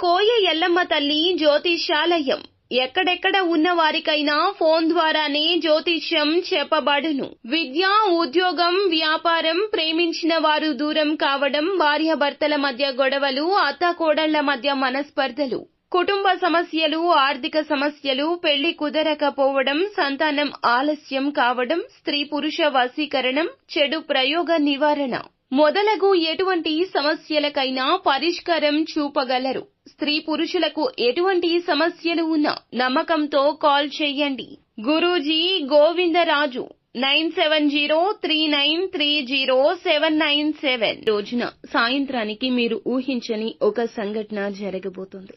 కోయ ఎల్లమ్మ తల్లి జ్యోతిష్యాలయం. ఎక్కడెక్కడ ఉన్న వారికైనా ఫోన్ ద్వారానే జ్యోతిష్యం చెప్పబడును. విద్య, ఉద్యోగం, వ్యాపారం, ప్రేమించిన వారు దూరం కావడం, భార్యాభర్తల మధ్య గొడవలు, అత్తాకోడళ్ల మధ్య మనస్పర్ధలు, కుటుంబ సమస్యలు, ఆర్థిక సమస్యలు, పెళ్లి కుదరకపోవడం, సంతానం ఆలస్యం కావడం, స్త్రీ పురుష వశీకరణం, చెడు ప్రయోగ నివారణ మొదలగు ఎటువంటి సమస్యలకైనా పరిష్కారం చూపగలరు. స్త్రీ పురుషులకు ఎటువంటి సమస్యలు ఉన్నా నమ్మకంతో కాల్ చేయండి. గురూజీ గోవిందరాజు 9703930797. రోజున సాయంత్రానికి మీరు ఊహించని ఒక సంఘటన జరగబోతోంది.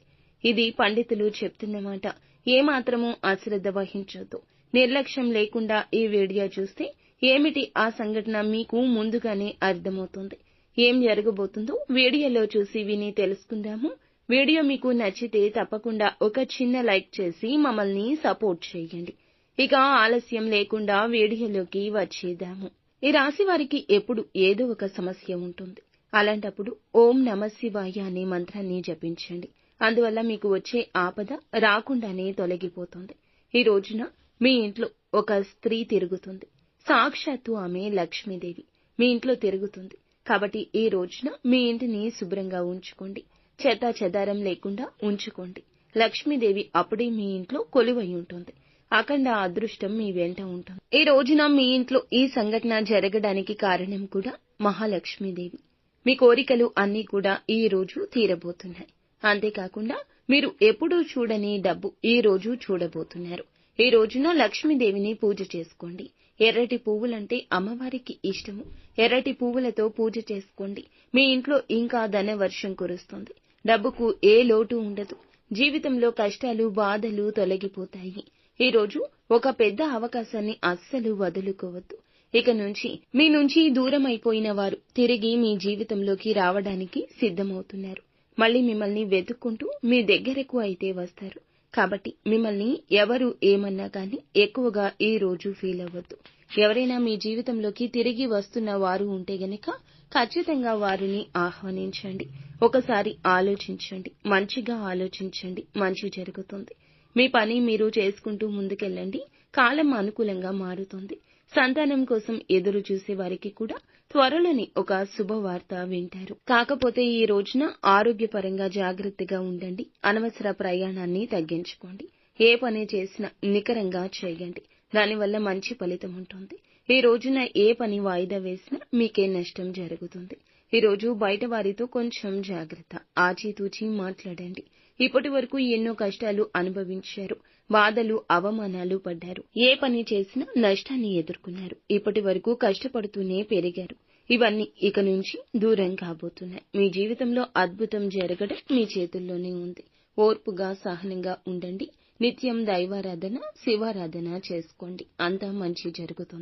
ఇది పండితులు చెప్తున్న మాట. ఏమాత్రమూ అశ్రద్ధ వహించొద్దు. నిర్లక్ష్యం లేకుండా ఈ వీడియో చూస్తే ఏమిటి ఆ సంఘటన మీకు ముందుగానే అర్థమవుతుంది. ఏం జరగబోతుందో వీడియోలో చూసి విని తెలుసుకుందాము. వీడియో మీకు నచ్చితే తప్పకుండా ఒక చిన్న లైక్ చేసి మమ్మల్ని సపోర్ట్ చేయండి. ఇక ఆలస్యం లేకుండా వీడియోలోకి వచ్చేద్దాము. ఈ రాశి వారికి ఎప్పుడు ఏదో ఒక సమస్య ఉంటుంది. అలాంటప్పుడు ఓం నమఃశివాయ అనే మంత్రాన్ని జపించండి. అందువల్ల మీకు వచ్చే ఆపద రాకుండానే తొలగిపోతుంది. ఈ రోజున మీ ఇంట్లో ఒక స్త్రీ తిరుగుతుంది. సాక్షాత్తు ఆమె లక్ష్మీదేవి మీ ఇంట్లో తిరుగుతుంది. కాబట్టి ఈ రోజున మీ ఇంటిని శుభ్రంగా ఉంచుకోండి. చెత్తా చెదారం లేకుండా ఉంచుకోండి. లక్ష్మీదేవి అప్పుడే మీ ఇంట్లో కొలువై ఉంటుంది. అఖండ అదృష్టం మీ వెంట ఉంటుంది. ఈ రోజున మీ ఇంట్లో ఈ సంఘటన జరగడానికి కారణం కూడా మహాలక్ష్మీదేవి. మీ కోరికలు అన్నీ కూడా ఈ రోజు తీరబోతున్నాయి. అంతేకాకుండా మీరు ఎప్పుడూ చూడని డబ్బు ఈ రోజు చూడబోతున్నారు. ఈ రోజున లక్ష్మీదేవిని పూజ చేసుకోండి. ఎర్రటి పువ్వులంటే అమ్మవారికి ఇష్టము. ఎర్రటి పువ్వులతో పూజ చేసుకోండి. మీ ఇంట్లో ఇంకా ధనవర్షం కురుస్తుంది. డబ్బుకు ఏ లోటు ఉండదు. జీవితంలో కష్టాలు, బాధలు తొలగిపోతాయి. ఈ రోజు ఒక పెద్ద అవకాశాన్ని అస్సలు వదులుకోవద్దు. ఇక నుంచి మీ నుంచి దూరం అయిపోయిన వారు తిరిగి మీ జీవితంలోకి రావడానికి సిద్ధమవుతున్నారు. మళ్ళీ మిమ్మల్ని వెతుక్కుంటూ మీ దగ్గరకు అయితే వస్తారు. కాబట్టి మిమ్మల్ని ఎవరు ఏమన్నా కానీ ఎక్కువగా ఈ రోజు ఫీల్ అవ్వద్దు. ఎవరైనా మీ జీవితంలోకి తిరిగి వస్తున్న వారు ఉంటే గనక ఖచ్చితంగా వారిని ఆహ్వానించండి. ఒకసారి ఆలోచించండి. మంచిగా ఆలోచించండి. మంచి జరుగుతుంది. మీ పని మీరు చేసుకుంటూ ముందుకెళ్ళండి. కాలం అనుకూలంగా మారుతుంది. సంతానం కోసం ఎదురు చూసే వారికి కూడా త్వరలోని ఒక శుభవార్త వింటారు. కాకపోతే ఈ రోజున ఆరోగ్యపరంగా జాగ్రత్తగా ఉండండి. అనవసర ప్రయాణాన్ని తగ్గించుకోండి. ఏ పని చేసినా నికరంగా చేయండి. దానివల్ల మంచి ఫలితం ఉంటుంది. ఈ రోజున ఏ పని వాయిదా వేసినా మీకే నష్టం జరుగుతుంది. ఈ రోజు బయట వారితో కొంచెం జాగ్రత్త. ఆచితూచి మాట్లాడండి. ఇప్పటి వరకు ఎన్నో కష్టాలు అనుభవించారు. బాధలు, అవమానాలు పడ్డారు. ఏ పని చేసినా నష్టాన్ని ఎదుర్కొన్నారు. ఇప్పటి వరకు కష్టపడుతూనే పెరిగారు. ఇవన్నీ ఇక నుంచి దూరం కాబోతున్నాయి. మీ జీవితంలో అద్భుతం జరగడం మీ చేతుల్లోనే ఉంది. ఓర్పుగా, సహనంగా ఉండండి. నిత్యం దైవారాధన, శివారాధన చేసుకోండి. అంతా మంచి జరుగుతుంది.